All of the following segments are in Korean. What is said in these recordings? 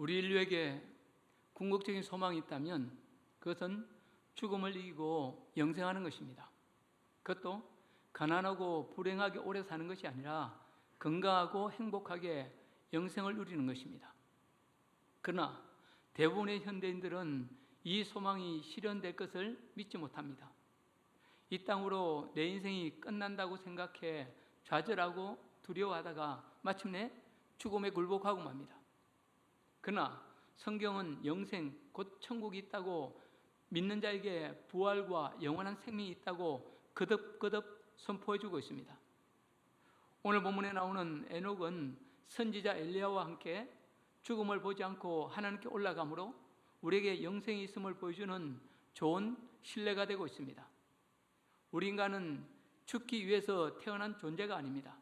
우리 인류에게 궁극적인 소망이 있다면 그것은 죽음을 이기고 영생하는 것입니다. 그것도 가난하고 불행하게 오래 사는 것이 아니라 건강하고 행복하게 영생을 누리는 것입니다. 그러나 대부분의 현대인들은 이 소망이 실현될 것을 믿지 못합니다. 이 땅으로 내 인생이 끝난다고 생각해 좌절하고 두려워하다가 마침내 죽음에 굴복하고 맙니다. 그러나 성경은 영생, 곧 천국이 있다고 믿는 자에게 부활과 영원한 생명이 있다고 거듭거듭 선포해주고 있습니다. 오늘 본문에 나오는 에녹은 선지자 엘리야와 함께 죽음을 보지 않고 하나님께 올라가므로 우리에게 영생이 있음을 보여주는 좋은 신뢰가 되고 있습니다. 우리 인간은 죽기 위해서 태어난 존재가 아닙니다.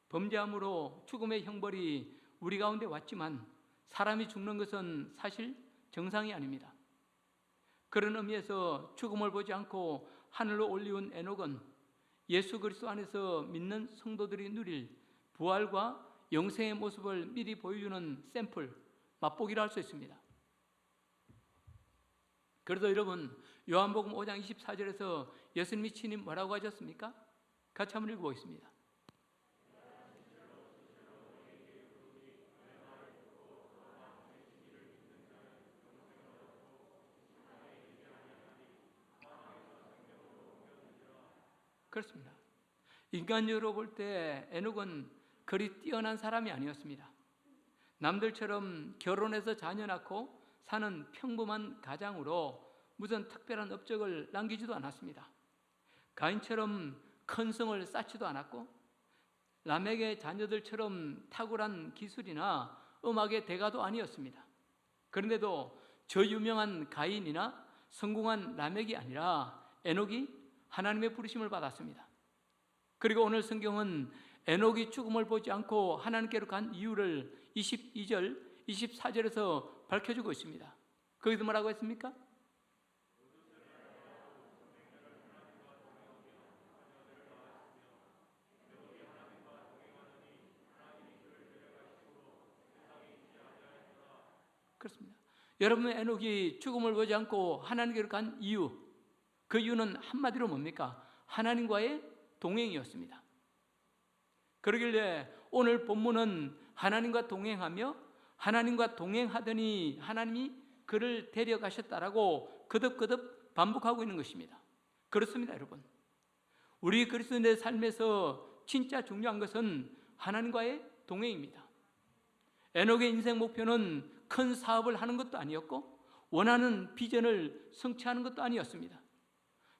범죄함으로 죽음의 형벌이 우리 가운데 왔지만 사람이 죽는 것은 사실 정상이 아닙니다. 그런 의미에서 죽음을 보지 않고 하늘로 올리운 에녹은 예수 그리스도 안에서 믿는 성도들이 누릴 부활과 영생의 모습을 미리 보여주는 샘플, 맛보기를 할 수 있습니다. 그래서 여러분, 요한복음 5장 24절에서 예수님이 친히 뭐라고 하셨습니까? 같이 한번 읽어보겠습니다. 그렇습니다. 인간적으로 볼 때 에녹은 그리 뛰어난 사람이 아니었습니다. 남들처럼 결혼해서 자녀 낳고 사는 평범한 가장으로 무슨 특별한 업적을 남기지도 않았습니다. 가인처럼 큰 성을 쌓지도 않았고 라멕의 자녀들처럼 탁월한 기술이나 음악의 대가도 아니었습니다. 그런데도 저 유명한 가인이나 성공한 라멕이 아니라 에녹이 하나님의 부르심을 받았습니다. 그리고 오늘 성경은 에녹이 죽음을 보지 않고 하나님께로 간 이유를 22절, 24절에서 밝혀주고 있습니다. 거기서 뭐라고 했습니까? 그렇습니다. 여러분, 에녹이 죽음을 보지 않고 하나님께로 간 이유, 그 이유는 한마디로 뭡니까? 하나님과의 동행이었습니다. 그러길래 오늘 본문은 하나님과 동행하며 하나님과 동행하더니 하나님이 그를 데려가셨다라고 거듭거듭 반복하고 있는 것입니다. 그렇습니다, 여러분. 우리 그리스도인의 삶에서 진짜 중요한 것은 하나님과의 동행입니다. 에녹의 인생 목표는 큰 사업을 하는 것도 아니었고 원하는 비전을 성취하는 것도 아니었습니다.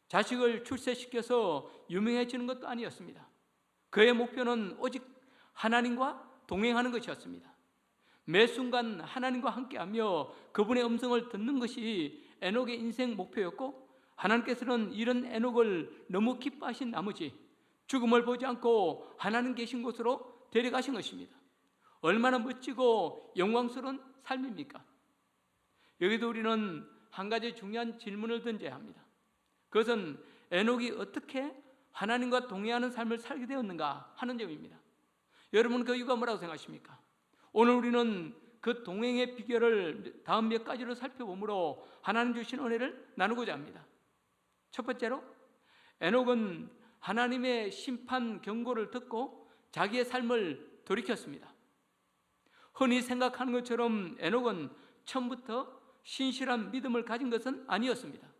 자식을 출세시켜서 유명해지는 것도 아니었습니다. 그의 목표는 오직 하나님과 동행하는 것이었습니다. 매 순간 하나님과 함께하며 그분의 음성을 듣는 것이 에녹의 인생 목표였고 하나님께서는 이런 에녹을 너무 기뻐하신 나머지 죽음을 보지 않고 하나님 계신 곳으로 데려가신 것입니다. 얼마나 멋지고 영광스러운 삶입니까? 여기도 우리는 한 가지 중요한 질문을 던져야 합니다. 그것은 에녹이 어떻게 하나님과 동행하는 삶을 살게 되었는가 하는 점입니다. 여러분, 그 이유가 뭐라고 생각하십니까? 오늘 우리는 그 동행의 비결을 다음 몇 가지로 살펴보므로 하나님 주신 은혜를 나누고자 합니다. 첫 번째로, 에녹은 하나님의 심판 경고를 듣고 자기의 삶을 돌이켰습니다. 흔히 생각하는 것처럼 에녹은 처음부터 신실한 믿음을 가진 것은 아니었습니다.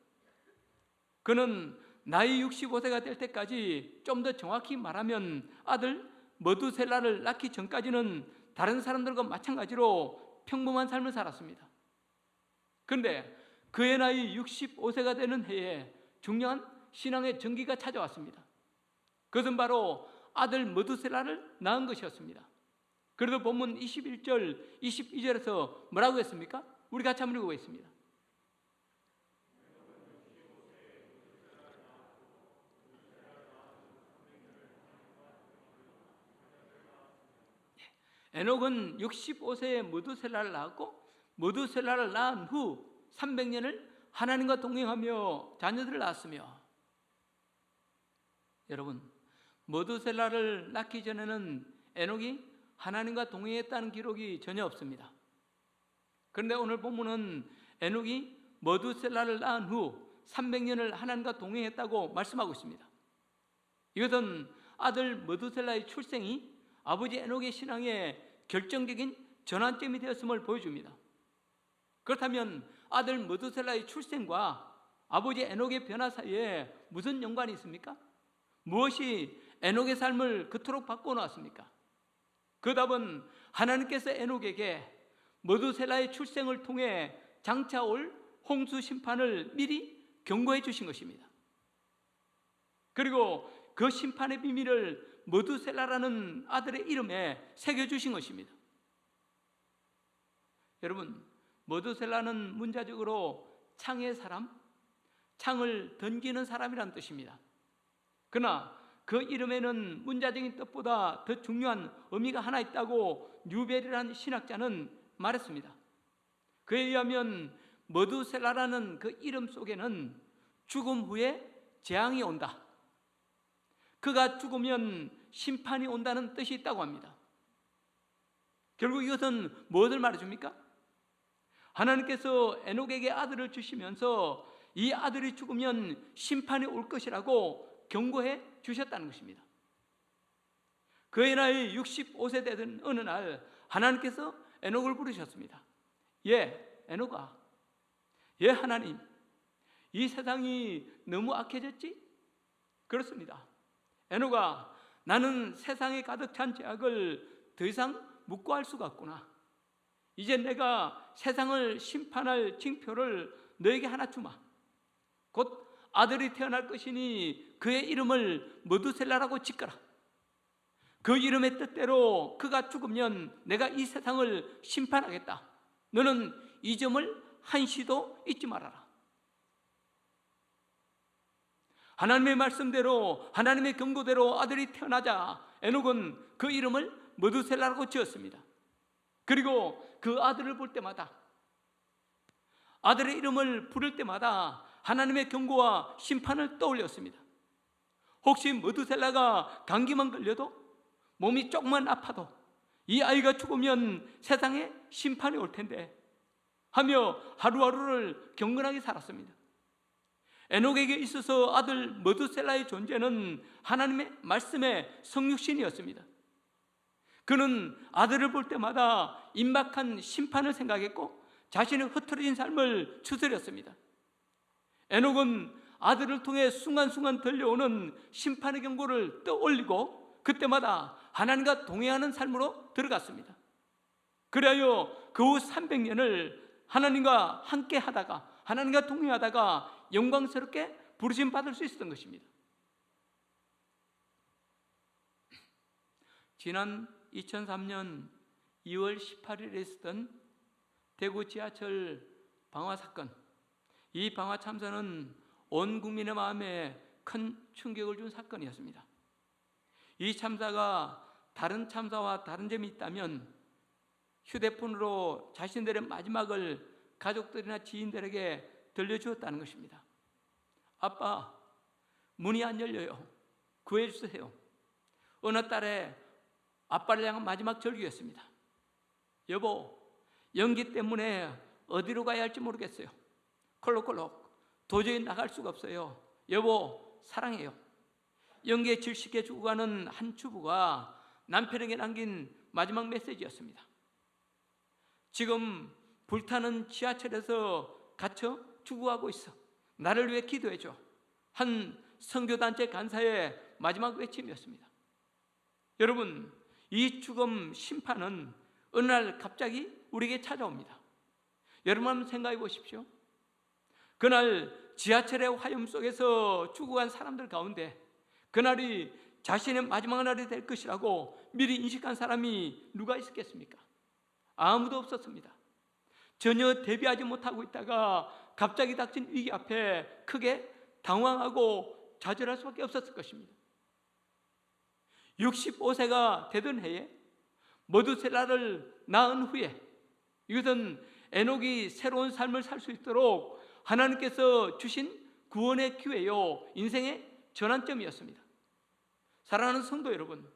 그는 나이 65세가 될 때까지, 좀 더 정확히 말하면 아들 머두셀라를 낳기 전까지는 다른 사람들과 마찬가지로 평범한 삶을 살았습니다. 그런데 그의 나이 65세가 되는 해에 중요한 신앙의 전기가 찾아왔습니다. 그것은 바로 아들 머두셀라를 낳은 것이었습니다. 그래도 본문 21절, 22절에서 뭐라고 했습니까? 우리 같이 한번 읽어보겠습니다. 에녹은 65세에 머두셀라를 낳았고 머두셀라를 낳은 후 300년을 하나님과 동행하며 자녀들을 낳았으며, 여러분, 머두셀라를 낳기 전에는 에녹이 하나님과 동행했다는 기록이 전혀 없습니다. 그런데 오늘 본문은 에녹이 머두셀라를 낳은 후 300년을 하나님과 동행했다고 말씀하고 있습니다. 이것은 아들 머두셀라의 출생이 아버지 에녹의 신앙의 결정적인 전환점이 되었음을 보여줍니다. 그렇다면 아들 머두셀라의 출생과 아버지 에녹의 변화 사이에 무슨 연관이 있습니까? 무엇이 에녹의 삶을 그토록 바꿔놓았습니까? 그 답은 하나님께서 에녹에게 머두셀라의 출생을 통해 장차 올 홍수 심판을 미리 경고해 주신 것입니다. 그리고 그 심판의 비밀을 머두셀라라는 아들의 이름에 새겨주신 것입니다. 여러분, 머두셀라는 문자적으로 창의 사람, 창을 던지는 사람이라는 뜻입니다. 그러나 그 이름에는 문자적인 뜻보다 더 중요한 의미가 하나 있다고 뉴벨이라는 신학자는 말했습니다. 그에 의하면 머두셀라라는 그 이름 속에는 죽음 후에 재앙이 온다, 그가 죽으면 심판이 온다는 뜻이 있다고 합니다. 결국 이것은 무엇을 말해줍니까? 하나님께서 에녹에게 아들을 주시면서 이 아들이 죽으면 심판이 올 것이라고 경고해 주셨다는 것입니다. 그의 나이 65세 되던 어느 날 하나님께서 에녹을 부르셨습니다. 에녹아, 하나님, 이 세상이 너무 악해졌지? 그렇습니다. 에녹아, 나는 세상에 가득 찬 죄악을 더 이상 묵고할 수가 없구나. 이제 내가 세상을 심판할 징표를 너에게 하나 주마. 곧 아들이 태어날 것이니 그의 이름을 머두셀라라고 짓거라. 그 이름의 뜻대로 그가 죽으면 내가 이 세상을 심판하겠다. 너는 이 점을 한시도 잊지 말아라. 하나님의 말씀대로, 하나님의 경고대로 아들이 태어나자 에녹은 그 이름을 머두셀라라고 지었습니다. 그리고 그 아들을 볼 때마다, 아들의 이름을 부를 때마다 하나님의 경고와 심판을 떠올렸습니다. 혹시 머두셀라가 감기만 걸려도, 몸이 조금만 아파도 이 아이가 죽으면 세상에 심판이 올 텐데 하며 하루하루를 경건하게 살았습니다. 에녹에게 있어서 아들 머두셀라의 존재는 하나님의 말씀의 성육신이었습니다. 그는 아들을 볼 때마다 임박한 심판을 생각했고 자신의 흐트러진 삶을 추스렸습니다. 에녹은 아들을 통해 순간순간 들려오는 심판의 경고를 떠올리고 그때마다 하나님과 동행하는 삶으로 들어갔습니다. 그리하여 그 후 300년을 하나님과 함께 하다가, 하나님과 동행하다가 영광스럽게 부르심 받을 수 있었던 것입니다. 지난 2003년 2월 18일에 있었던 대구 지하철 방화 사건, 이 방화 참사는 온 국민의 마음에 큰 충격을 준 사건이었습니다. 이 참사가 다른 참사와 다른 점이 있다면 휴대폰으로 자신들의 마지막을 가족들이나 지인들에게 들려주었다는 것입니다. 아빠, 문이 안 열려요. 구해주세요. 어느 딸에 아빠를 향한 마지막 절규였습니다. 여보, 연기 때문에 어디로 가야 할지 모르겠어요. 콜록콜록 도저히 나갈 수가 없어요. 여보, 사랑해요. 연기에 질식해 죽어가는 한 주부가 남편에게 남긴 마지막 메시지였습니다. 지금 불타는 지하철에서 갇혀 죽어가고 있어. 나를 위해 기도해줘. 한 선교단체 간사의 마지막 외침이었습니다. 여러분, 이 죽음 심판은 어느 날 갑자기 우리에게 찾아옵니다. 여러분 한번 생각해 보십시오. 그날 지하철의 화염 속에서 죽어간 사람들 가운데 그날이 자신의 마지막 날이 될 것이라고 미리 인식한 사람이 누가 있었겠습니까? 아무도 없었습니다. 전혀 대비하지 못하고 있다가 갑자기 닥친 위기 앞에 크게 당황하고 좌절할 수밖에 없었을 것입니다. 65세가 되던 해에 머두셀라를 낳은 후에, 이것은 에녹이 새로운 삶을 살 수 있도록 하나님께서 주신 구원의 기회요, 인생의 전환점이었습니다. 사랑하는 성도 여러분,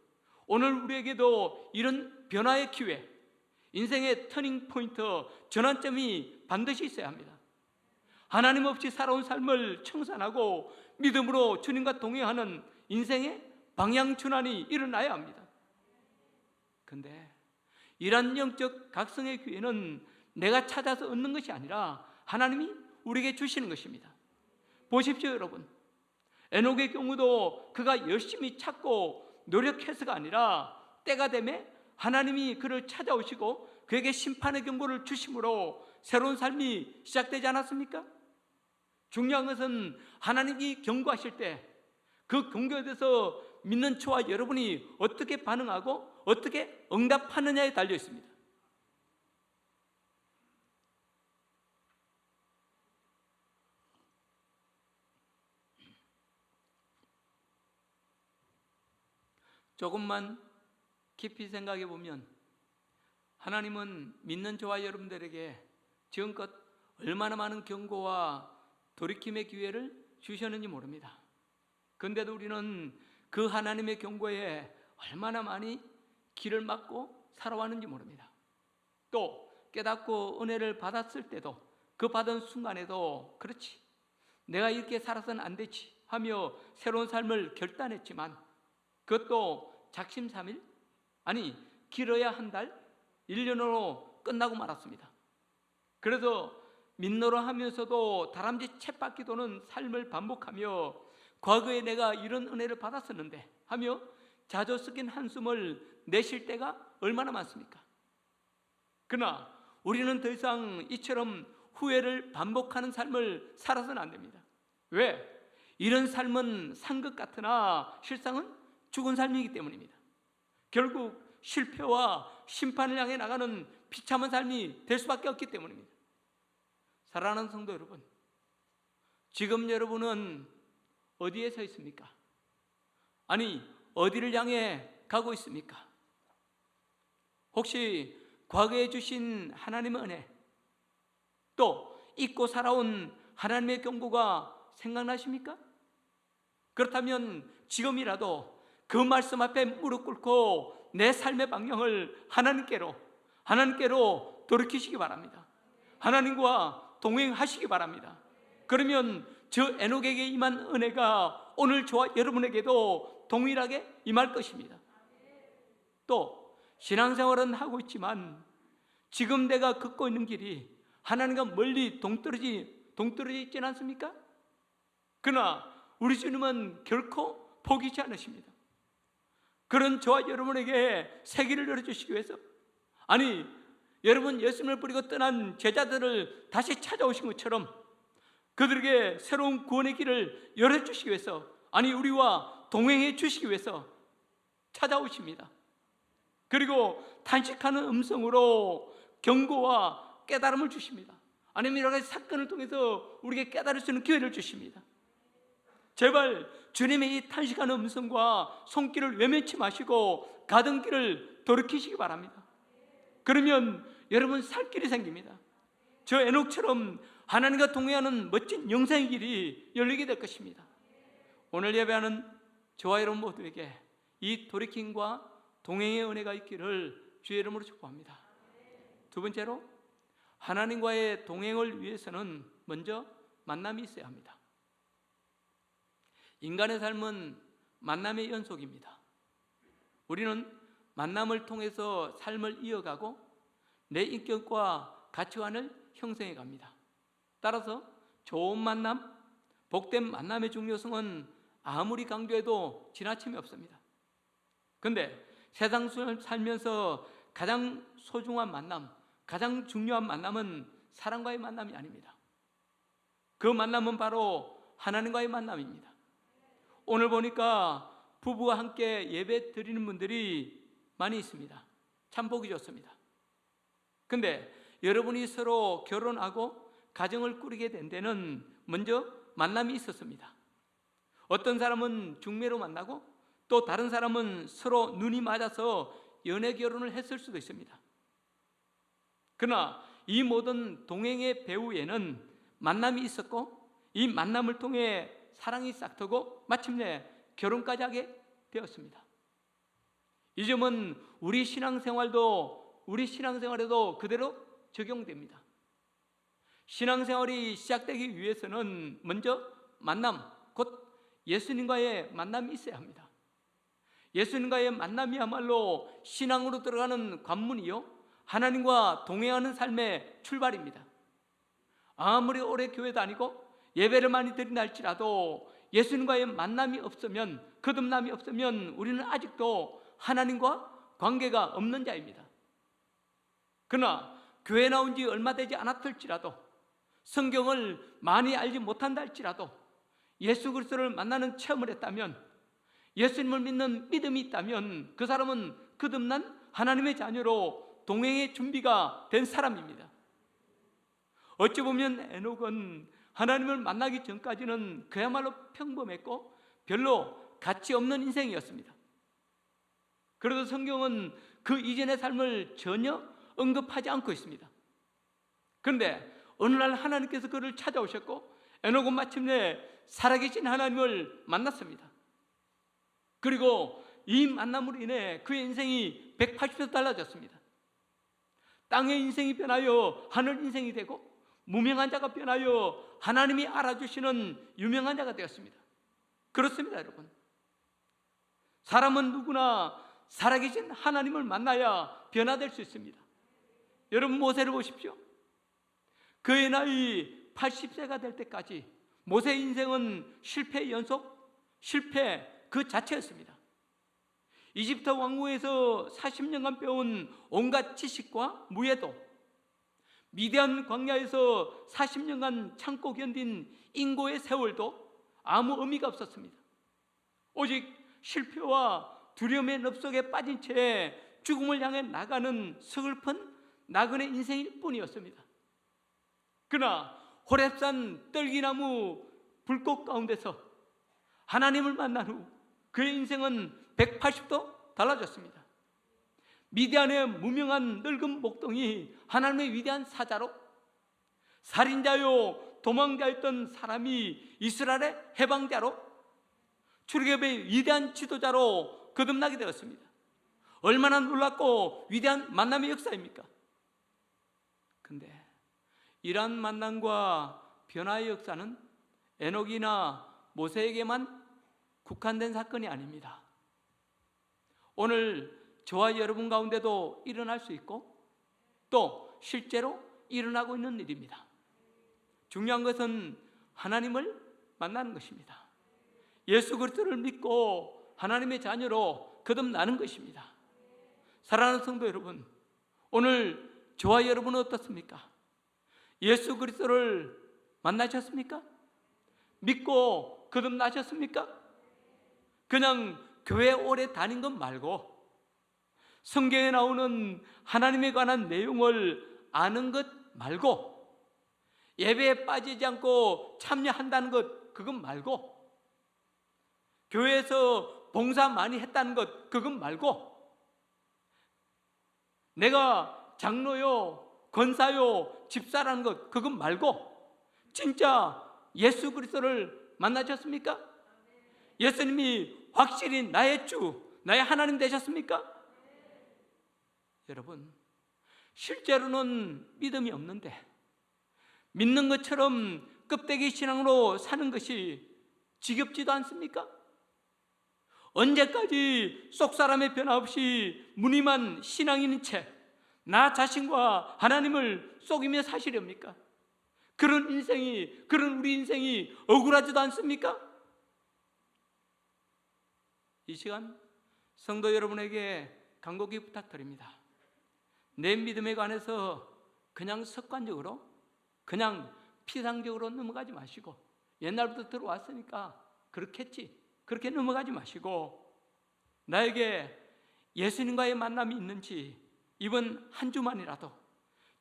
오늘 우리에게도 이런 변화의 기회, 인생의 터닝 포인트, 전환점이 반드시 있어야 합니다. 하나님 없이 살아온 삶을 청산하고 믿음으로 주님과 동행하는 인생의 방향 전환이 일어나야 합니다. 그런데 이러한 영적 각성의 기회는 내가 찾아서 얻는 것이 아니라 하나님이 우리에게 주시는 것입니다. 보십시오, 여러분. 에녹의 경우도 그가 열심히 찾고 노력해서가 아니라 때가 되매 하나님이 그를 찾아오시고 그에게 심판의 경고를 주심으로 새로운 삶이 시작되지 않았습니까? 중요한 것은 하나님이 경고하실 때 그 경고에 대해서 믿는 저와 여러분이 어떻게 반응하고 어떻게 응답하느냐에 달려 있습니다. 조금만 깊이 생각해 보면 하나님은 믿는 저와 여러분들에게 지금껏 얼마나 많은 경고와 돌이킴의 기회를 주셨는지 모릅니다. 그런데도 우리는 그 하나님의 경고에 얼마나 많이 길을 막고 살아왔는지 모릅니다. 또 깨닫고 은혜를 받았을 때도 그 받은 순간에도 그렇지, 내가 이렇게 살아서는 안 되지 하며 새로운 삶을 결단했지만 그것도 작심삼일, 아니 길어야 한 달, 1년으로 끝나고 말았습니다. 그래서 민노로 하면서도 다람쥐 쳇바퀴 도는 삶을 반복하며 과거에 내가 이런 은혜를 받았었는데 하며 자주 섞인 한숨을 내쉴 때가 얼마나 많습니까? 그러나 우리는 더 이상 이처럼 후회를 반복하는 삶을 살아서는 안 됩니다. 왜? 이런 삶은 산 것 같으나 실상은 죽은 삶이기 때문입니다. 결국 실패와 심판을 향해 나가는 비참한 삶이 될 수밖에 없기 때문입니다. 사랑하는 성도 여러분, 지금 여러분은 어디에 서 있습니까? 아니, 어디를 향해 가고 있습니까? 혹시 과거에 주신 하나님의 은혜, 또 잊고 살아온 하나님의 경고가 생각나십니까? 그렇다면 지금이라도 그 말씀 앞에 무릎 꿇고 내 삶의 방향을 하나님께로 돌이키시기 바랍니다. 하나님과 동행하시기 바랍니다. 그러면 저 에녹에게 임한 은혜가 오늘 저와 여러분에게도 동일하게 임할 것입니다. 또 신앙생활은 하고 있지만 지금 내가 걷고 있는 길이 하나님과 멀리 동떨어져 있지는 않습니까? 그러나 우리 주님은 결코 포기하지 않으십니다. 그런 저와 여러분에게 새 길을 열어주시기 위해서, 아니 여러분 예수님을 버리고 떠난 제자들을 다시 찾아오신 것처럼 그들에게 새로운 구원의 길을 열어주시기 위해서, 아니 우리와 동행해 주시기 위해서 찾아오십니다. 그리고 탄식하는 음성으로 경고와 깨달음을 주십니다. 아니면 여러 가지 사건을 통해서 우리에게 깨달을 수 있는 기회를 주십니다. 제발 주님의 이 탄식하는 음성과 손길을 외면치 마시고 가던 길을 돌이키시기 바랍니다. 그러면 여러분 살 길이 생깁니다. 저 에녹처럼 하나님과 동행하는 멋진 영생의 길이 열리게 될 것입니다. 오늘 예배하는 저와 여러분 모두에게 이 돌이킴과 동행의 은혜가 있기를 주의 이름으로 축복합니다. 두 번째로, 하나님과의 동행을 위해서는 먼저 만남이 있어야 합니다. 인간의 삶은 만남의 연속입니다. 우리는 만남을 통해서 삶을 이어가고 내 인격과 가치관을 형성해 갑니다. 따라서 좋은 만남, 복된 만남의 중요성은 아무리 강조해도 지나침이 없습니다. 그런데 세상 살면서 가장 소중한 만남, 가장 중요한 만남은 사람과의 만남이 아닙니다. 그 만남은 바로 하나님과의 만남입니다. 오늘 보니까 부부와 함께 예배 드리는 분들이 많이 있습니다. 참 보기 좋습니다. 근데 여러분이 서로 결혼하고 가정을 꾸리게 된 데는 먼저 만남이 있었습니다. 어떤 사람은 중매로 만나고 또 다른 사람은 서로 눈이 맞아서 연애 결혼을 했을 수도 있습니다. 그러나 이 모든 동행의 배후에는 만남이 있었고 이 만남을 통해 사랑이 싹트고 마침내 결혼까지 하게 되었습니다. 이 점은 우리 신앙생활도 우리 신앙생활에도 그대로 적용됩니다. 신앙생활이 시작되기 위해서는 먼저 만남, 곧 예수님과의 만남이 있어야 합니다. 예수님과의 만남이야말로 신앙으로 들어가는 관문이요, 하나님과 동행하는 삶의 출발입니다. 아무리 오래 교회 다니고 예배를 많이 드린다 할지라도 예수님과의 만남이 없으면, 거듭남이 없으면 우리는 아직도 하나님과 관계가 없는 자입니다. 그러나 교회 나온 지 얼마 되지 않았을지라도, 성경을 많이 알지 못한다 할지라도 예수 그리스도를 만나는 체험을 했다면, 예수님을 믿는 믿음이 있다면 그 사람은 거듭난 하나님의 자녀로 동행의 준비가 된 사람입니다. 어찌 보면 에녹은 하나님을 만나기 전까지는 그야말로 평범했고 별로 가치 없는 인생이었습니다. 그래도 성경은 그 이전의 삶을 전혀 언급하지 않고 있습니다. 그런데 어느 날 하나님께서 그를 찾아오셨고 에녹은 마침내 살아계신 하나님을 만났습니다. 그리고 이 만남으로 인해 그의 인생이 180도 달라졌습니다. 땅의 인생이 변하여 하늘 인생이 되고, 무명한 자가 변하여 하나님이 알아주시는 유명한 자가 되었습니다. 그렇습니다, 여러분. 사람은 누구나 살아계신 하나님을 만나야 변화될 수 있습니다. 여러분, 모세를 보십시오. 그의 나이 80세가 될 때까지 모세의 인생은 실패의 연속, 실패 그 자체였습니다. 이집트 왕궁에서 40년간 배운 온갖 지식과 무예도, 미디안 광야에서 40년간 참고 견딘 인고의 세월도 아무 의미가 없었습니다. 오직 실패와 두려움의 늪속에 빠진 채 죽음을 향해 나가는 서글픈 나그네 인생일 뿐이었습니다. 그러나 호렙산 떨기나무 불꽃 가운데서 하나님을 만난 후 그의 인생은 180도 달라졌습니다. 미디안의 무명한 늙은 목동이 하나님의 위대한 사자로, 살인자요 도망자였던 사람이 이스라엘의 해방자로, 출애굽의 위대한 지도자로 거듭나게 되었습니다. 얼마나 놀랍고 위대한 만남의 역사입니까? 그런데 이러한 만남과 변화의 역사는 에녹이나 모세에게만 국한된 사건이 아닙니다. 오늘 저와 여러분 가운데도 일어날 수 있고 또 실제로 일어나고 있는 일입니다. 중요한 것은 하나님을 만나는 것입니다. 예수 그리스도를 믿고 하나님의 자녀로 거듭나는 것입니다. 사랑하는 성도 여러분, 오늘 저와 여러분은 어떻습니까? 예수 그리스도를 만나셨습니까? 믿고 거듭나셨습니까? 그냥 교회 오래 다닌 것 말고 성경에 나오는 하나님에 관한 내용을 아는 것 말고, 예배에 빠지지 않고 참여한다는 것 그것 말고, 교회에서 봉사 많이 했다는 것 그것 말고, 내가 장로요 권사요 집사라는 것 그것 말고 진짜 예수 그리스도를 만나셨습니까? 예수님이 확실히 나의 주, 나의 하나님 되셨습니까? 여러분, 실제로는 믿음이 없는데 믿는 것처럼 껍데기 신앙으로 사는 것이 지겹지도 않습니까? 언제까지 쏙사람의 변화 없이 무늬만 신앙인인 채 나 자신과 하나님을 속이며 사시렵니까? 그런 우리 인생이 억울하지도 않습니까? 이 시간 성도 여러분에게 간곡히 부탁드립니다. 내 믿음에 관해서 그냥 습관적으로, 그냥 피상적으로 넘어가지 마시고, 옛날부터 들어왔으니까 그렇겠지, 그렇게 넘어가지 마시고, 나에게 예수님과의 만남이 있는지 이번 한 주만이라도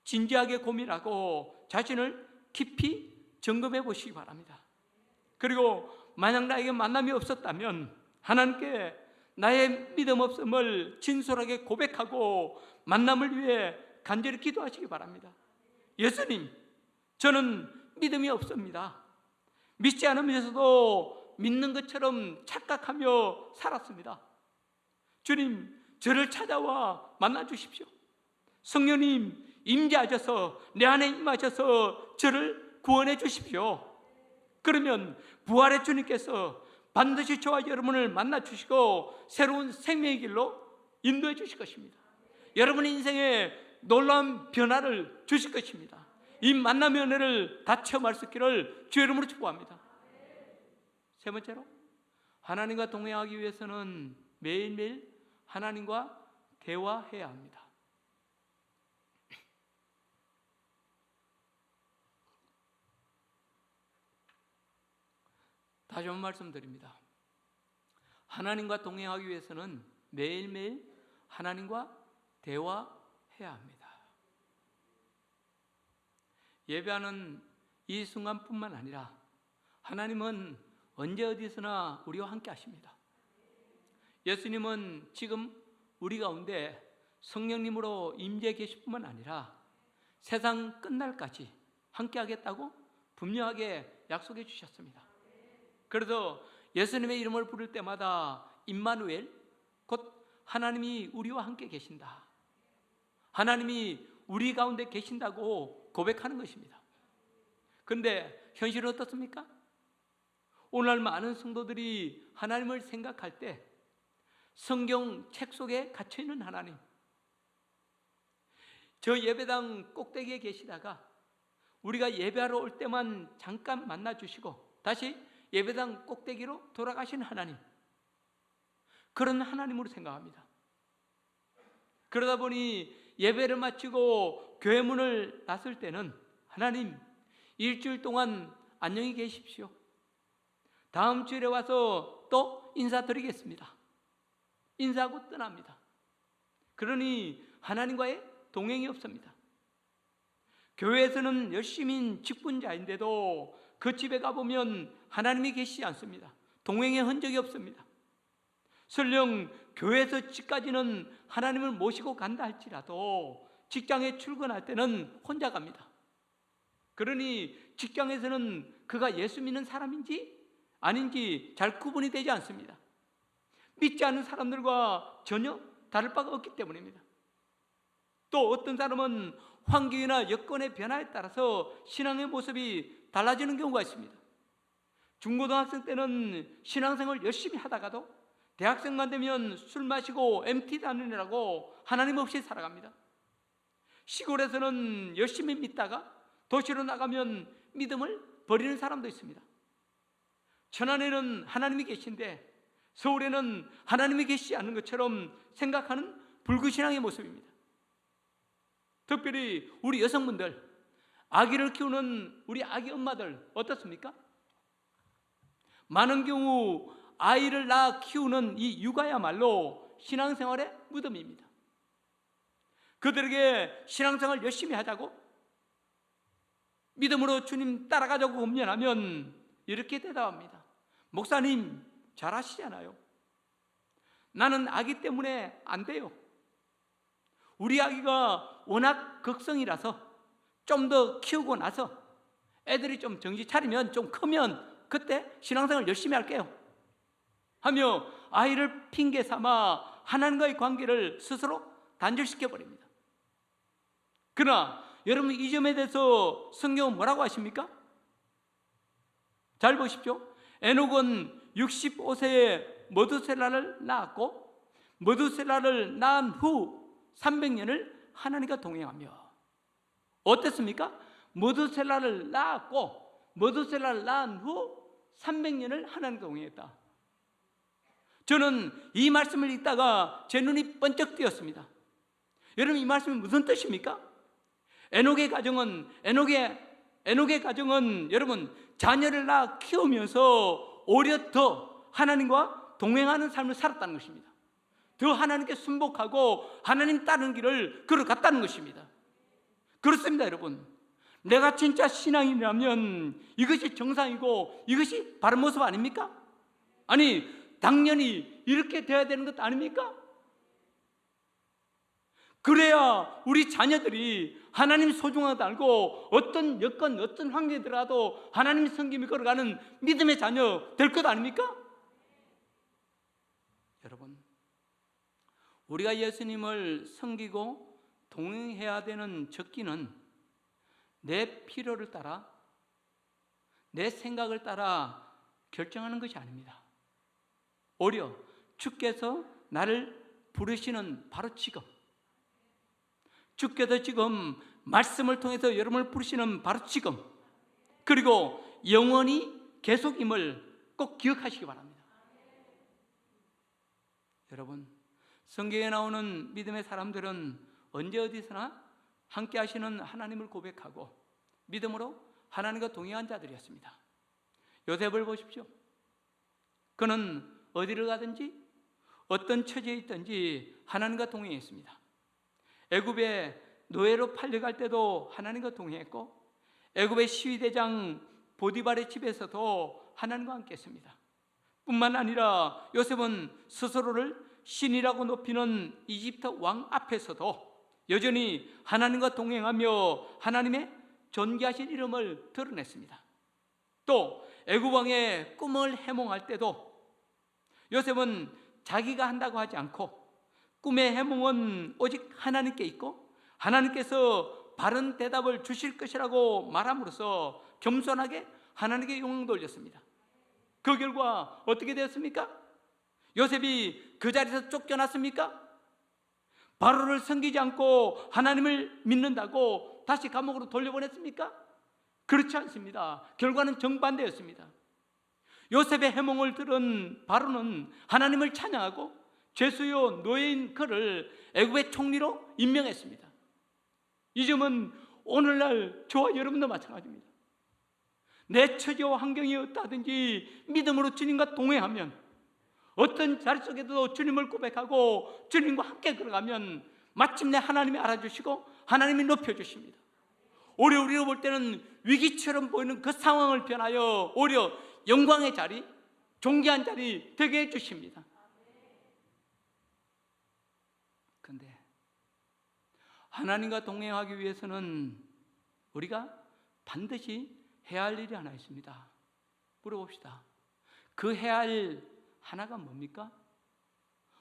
진지하게 고민하고 자신을 깊이 점검해 보시기 바랍니다. 그리고 만약 나에게 만남이 없었다면 하나님께 나의 믿음 없음을 진솔하게 고백하고 만남을 위해 간절히 기도하시기 바랍니다. 예수님, 저는 믿음이 없습니다. 믿지 않으면서도 믿는 것처럼 착각하며 살았습니다. 주님, 저를 찾아와 만나 주십시오. 성령님 임재하셔서 내 안에 임하셔서 저를 구원해 주십시오. 그러면 부활의 주님께서 반드시 저와 여러분을 만나 주시고 새로운 생명의 길로 인도해 주실 것입니다. 여러분의 인생에 놀라운 변화를 주실 것입니다. 이 만남의 은혜를 다 체험할 수 있기를 주의 이름으로 축복합니다. 세 번째로, 하나님과 동행하기 위해서는 매일매일 하나님과 대화해야 합니다. 다시 한번 말씀드립니다. 하나님과 동행하기 위해서는 매일매일 하나님과 대화해야 합니다. 예배하는 이 순간뿐만 아니라 하나님은 언제 어디서나 우리와 함께 하십니다. 예수님은 지금 우리 가운데 성령님으로 임재해 계실 뿐만 아니라 세상 끝날까지 함께 하겠다고 분명하게 약속해 주셨습니다. 그래서 예수님의 이름을 부를 때마다 임마누엘, 곧 하나님이 우리와 함께 계신다, 하나님이 우리 가운데 계신다고 고백하는 것입니다. 그런데 현실은 어떻습니까? 오늘 많은 성도들이 하나님을 생각할 때 성경 책 속에 갇혀있는 하나님, 저 예배당 꼭대기에 계시다가 우리가 예배하러 올 때만 잠깐 만나주시고 다시 예배당 꼭대기로 돌아가신 하나님, 그런 하나님으로 생각합니다. 그러다 보니 예배를 마치고 교회 문을 닫을 때는 하나님, 일주일 동안 안녕히 계십시오, 다음 주일에 와서 또 인사드리겠습니다, 인사하고 떠납니다. 그러니 하나님과의 동행이 없습니다. 교회에서는 열심인 직분자인데도 그 집에 가보면 하나님이 계시지 않습니다. 동행의 흔적이 없습니다. 설령 교회에서 집까지는 하나님을 모시고 간다 할지라도 직장에 출근할 때는 혼자 갑니다. 그러니 직장에서는 그가 예수 믿는 사람인지 아닌지 잘 구분이 되지 않습니다. 믿지 않는 사람들과 전혀 다를 바가 없기 때문입니다. 또 어떤 사람은 환경이나 여건의 변화에 따라서 신앙의 모습이 달라지는 경우가 있습니다. 중고등학생 때는 신앙생활 열심히 하다가도 대학생만 되면 술 마시고 MT 다니느라고 하나님 없이 살아갑니다. 시골에서는 열심히 믿다가 도시로 나가면 믿음을 버리는 사람도 있습니다. 천안에는 하나님이 계신데 서울에는 하나님이 계시지 않는 것처럼 생각하는 불구신앙의 모습입니다. 특별히 우리 여성분들, 아기를 키우는 우리 아기 엄마들 어떻습니까? 많은 경우 아이를 낳아 키우는 이 육아야말로 신앙생활의 무덤입니다. 그들에게 신앙생활 열심히 하자고, 믿음으로 주님 따라가자고 권면하면 이렇게 대답합니다. 목사님 잘하시잖아요. 나는 아기 때문에 안 돼요. 우리 아기가 워낙 극성이라서 좀 더 키우고 나서 애들이 좀 정신 차리면, 좀 크면 그때 신앙생활 열심히 할게요 하며 아이를 핑계 삼아 하나님과의 관계를 스스로 단절시켜 버립니다. 그러나 여러분, 이 점에 대해서 성경은 뭐라고 하십니까? 잘 보십시오. 에녹은 65세에 머두셀라를 낳았고 머두셀라를 낳은 후 300년을 하나님과 동행하며, 어땠습니까? 머두셀라를 낳았고 머두셀라를 낳은 후 300년을 하나님과 동행했다. 저는 이 말씀을 읽다가 제 눈이 번쩍 뜨였습니다. 여러분, 이 말씀이 무슨 뜻입니까? 에녹의 가정은 여러분, 자녀를 낳아 키우면서 오히려 더 하나님과 동행하는 삶을 살았다는 것입니다. 더 하나님께 순복하고 하나님 따르는 길을 걸어갔다는 것입니다. 그렇습니다. 여러분, 내가 진짜 신앙이라면 이것이 정상이고 이것이 바른 모습 아닙니까? 아니, 당연히 이렇게 돼야 되는 것 아닙니까? 그래야 우리 자녀들이 하나님 소중하다 알고 어떤 여건, 어떤 환경에 들어가도 하나님 섬김이 걸어가는 믿음의 자녀 될 것 아닙니까? 여러분, 우리가 예수님을 섬기고 동행해야 되는 적기는 내 필요를 따라, 내 생각을 따라 결정하는 것이 아닙니다. 오히려 주께서 나를 부르시는 바로 지금, 주께서 지금 말씀을 통해서 여러분을 부르시는 바로 지금, 그리고 영원히 계속임을 꼭 기억하시기 바랍니다. 여러분, 성경에 나오는 믿음의 사람들은 언제 어디서나 함께 하시는 하나님을 고백하고 믿음으로 하나님과 동행한 자들이었습니다. 요셉을 보십시오. 그는 어디를 가든지 어떤 처지에 있든지 하나님과 동행했습니다. 애굽에 노예로 팔려갈 때도 하나님과 동행했고, 애굽의 시위대장 보디발의 집에서도 하나님과 함께 했습니다. 뿐만 아니라 요셉은 스스로를 신이라고 높이는 이집트 왕 앞에서도 여전히 하나님과 동행하며 하나님의 존귀하신 이름을 드러냈습니다. 또 애굽 왕의 꿈을 해몽할 때도 요셉은 자기가 한다고 하지 않고 꿈의 해몽은 오직 하나님께 있고 하나님께서 바른 대답을 주실 것이라고 말함으로써 겸손하게 하나님께 영광 돌렸습니다. 그 결과 어떻게 되었습니까? 요셉이 그 자리에서 쫓겨났습니까? 바로를 섬기지 않고 하나님을 믿는다고 다시 감옥으로 돌려보냈습니까? 그렇지 않습니다. 결과는 정반대였습니다. 요셉의 해몽을 들은 바로는 하나님을 찬양하고 죄수요 노예인 그를 애굽의 총리로 임명했습니다. 이 점은 오늘날 저와 여러분도 마찬가지입니다. 내 처지와 환경이 어떠하든지 믿음으로 주님과 동행하면, 어떤 자리 속에도 주님을 고백하고 주님과 함께 걸어가면 마침내 하나님이 알아주시고 하나님이 높여주십니다. 오히려 우리가 볼 때는 위기처럼 보이는 그 상황을 변하여 오히려 영광의 자리, 존귀한 자리 되게 해주십니다. 그런데 하나님과 동행하기 위해서는 우리가 반드시 해야 할 일이 하나 있습니다. 물어봅시다. 그 해야 할 하나가 뭡니까?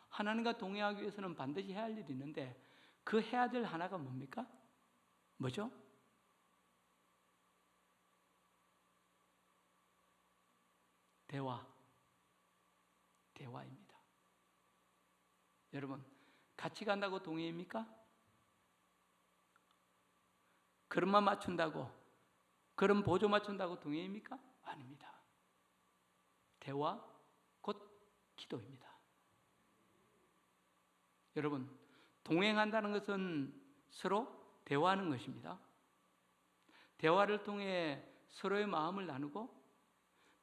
하나님과 동행하기 위해서는 반드시 해야 할 일이 있는데 그 해야 될 하나가 뭡니까? 뭐죠? 대화입니다. 여러분, 같이 간다고 동행입니까? 그릇만 맞춘다고, 그릇 보조 맞춘다고 동행입니까? 아닙니다. 대화 곧 기도입니다. 여러분, 동행한다는 것은 서로 대화하는 것입니다. 대화를 통해 서로의 마음을 나누고,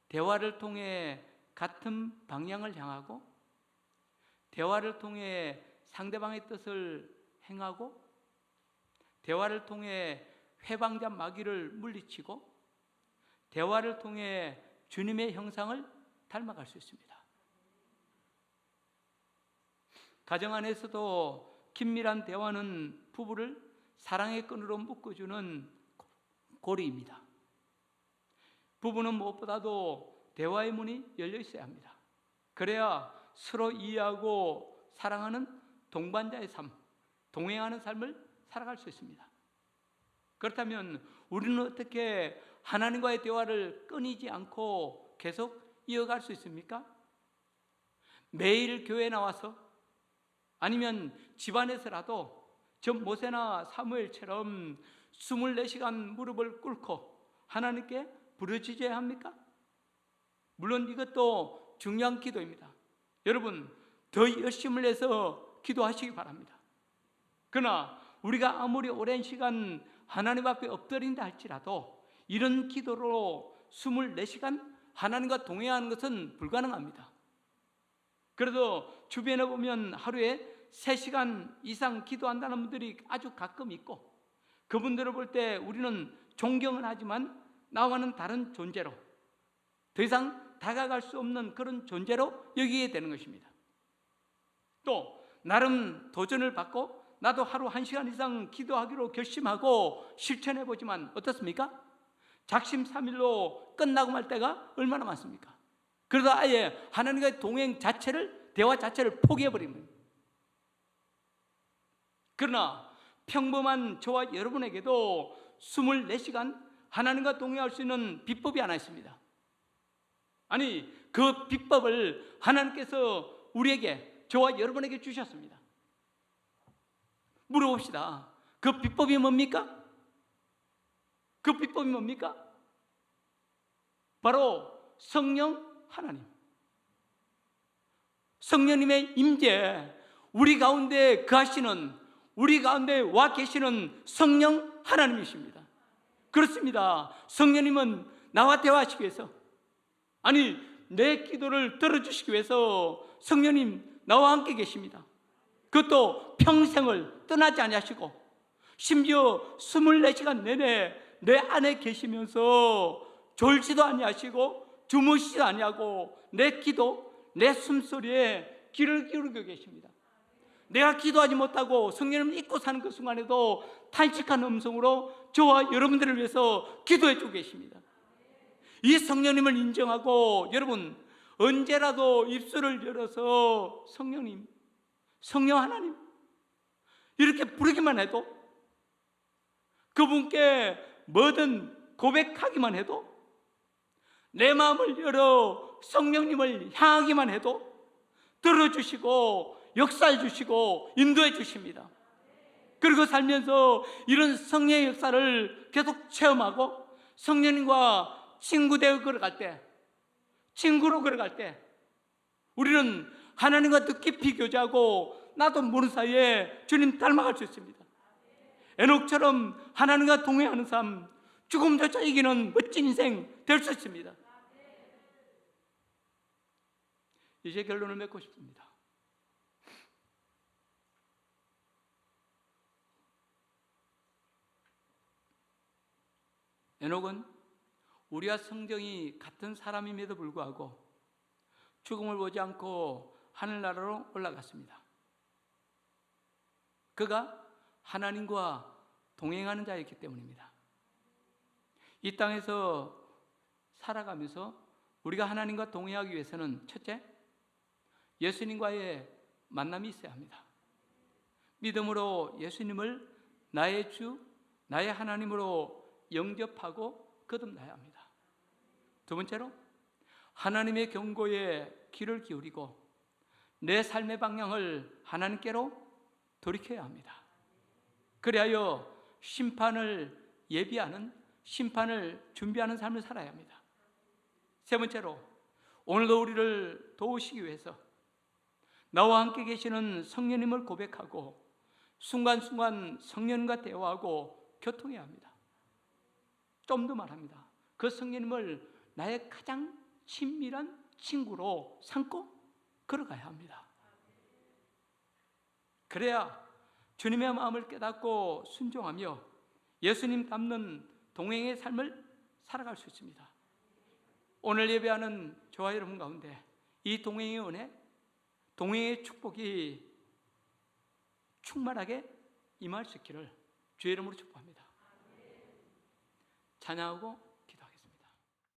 대화를 통해 같은 방향을 향하고, 대화를 통해 상대방의 뜻을 행하고, 대화를 통해 회방자 마귀를 물리치고, 대화를 통해 주님의 형상을 닮아갈 수 있습니다. 가정 안에서도 긴밀한 대화는 부부를 사랑의 끈으로 묶어주는 고리입니다. 부부는 무엇보다도 대화의 문이 열려 있어야 합니다. 그래야 서로 이해하고 사랑하는 동반자의 삶, 동행하는 삶을 살아갈 수 있습니다. 그렇다면 우리는 어떻게 하나님과의 대화를 끊이지 않고 계속 이어갈 수 있습니까? 매일 교회에 나와서, 아니면 집안에서라도 저 모세나 사무엘처럼 24시간 무릎을 꿇고 하나님께 부르짖어야 합니까? 물론 이것도 중요한 기도입니다. 여러분, 더 열심을 내서 기도하시기 바랍니다. 그러나 우리가 아무리 오랜 시간 하나님 앞에 엎드린다 할지라도 이런 기도로 24시간 하나님과 동행하는 것은 불가능합니다. 그래도 주변에 보면 하루에 3시간 이상 기도한다는 분들이 아주 가끔 있고, 그분들을 볼 때 우리는 존경은 하지만 나와는 다른 존재로, 더 이상 다가갈 수 없는 그런 존재로 여기게 되는 것입니다. 또 나름 도전을 받고 나도 하루 1시간 이상 기도하기로 결심하고 실천해 보지만 어떻습니까? 작심삼일로 끝나고 말 때가 얼마나 많습니까? 그러다 아예 하나님과의 동행 자체를, 대화 자체를 포기해 버립니다. 그러나 평범한 저와 여러분에게도 24시간 하나님과 동행할 수 있는 비법이 하나 있습니다. 아니, 그 비법을 하나님께서 우리에게, 저와 여러분에게 주셨습니다. 물어봅시다. 그 비법이 뭡니까? 그 비법이 뭡니까? 바로 성령 하나님. 성령님의 임재, 우리 가운데 거하시는, 우리 가운데 와 계시는 성령 하나님이십니다. 그렇습니다. 성령님은 나와 대화하시기 위해서, 아니, 내 기도를 들어주시기 위해서 성령님 나와 함께 계십니다. 그것도 평생을 떠나지 아니하시고, 심지어 24시간 내내 내 안에 계시면서 졸지도 아니하시고 주무시지도 아니하고 내 기도, 내 숨소리에 귀를 기울이고 계십니다. 내가 기도하지 못하고 성령님을 잊고 사는 그 순간에도 탄식한 음성으로 저와 여러분들을 위해서 기도해 주고 계십니다. 이 성령님을 인정하고 여러분 언제라도 입술을 열어서 성령님, 성령 하나님 이렇게 부르기만 해도, 그분께 뭐든 고백하기만 해도, 내 마음을 열어 성령님을 향하기만 해도 들어주시고 역사해 주시고 인도해 주십니다. 그리고 살면서 이런 성령의 역사를 계속 체험하고 성령님과 친구 되어 걸어갈 때, 친구로 걸어갈 때 우리는 하나님과 더 깊이 교제하고 나도 모르는 사이에 주님 닮아갈 수 있습니다. 에녹처럼 하나님과 동행하는 삶, 죽음조차 이기는 멋진 인생 될 수 있습니다. 이제 결론을 맺고 싶습니다. 에녹은 우리와 성정이 같은 사람임에도 불구하고 죽음을 보지 않고 하늘나라로 올라갔습니다. 그가 하나님과 동행하는 자였기 때문입니다. 이 땅에서 살아가면서 우리가 하나님과 동행하기 위해서는 첫째, 예수님과의 만남이 있어야 합니다. 믿음으로 예수님을 나의 주, 나의 하나님으로 영접하고 거듭나야 합니다. 두 번째로, 하나님의 경고에 귀를 기울이고 내 삶의 방향을 하나님께로 돌이켜야 합니다. 그리하여 심판을 예비하는, 심판을 준비하는 삶을 살아야 합니다. 세 번째로, 오늘도 우리를 도우시기 위해서 나와 함께 계시는 성령님을 고백하고 순간순간 성령님과 대화하고 교통해야 합니다. 좀 더 말합니다. 그 성령님을 나의 가장 친밀한 친구로 삼고 걸어가야 합니다. 그래야 주님의 마음을 깨닫고 순종하며 예수님 닮는 동행의 삶을 살아갈 수 있습니다. 오늘 예배하는 저와 여러분 가운데 이 동행의 은혜, 동행의 축복이 충만하게 임할 수 있기를 주의 이름으로 축복합니다. 찬양하고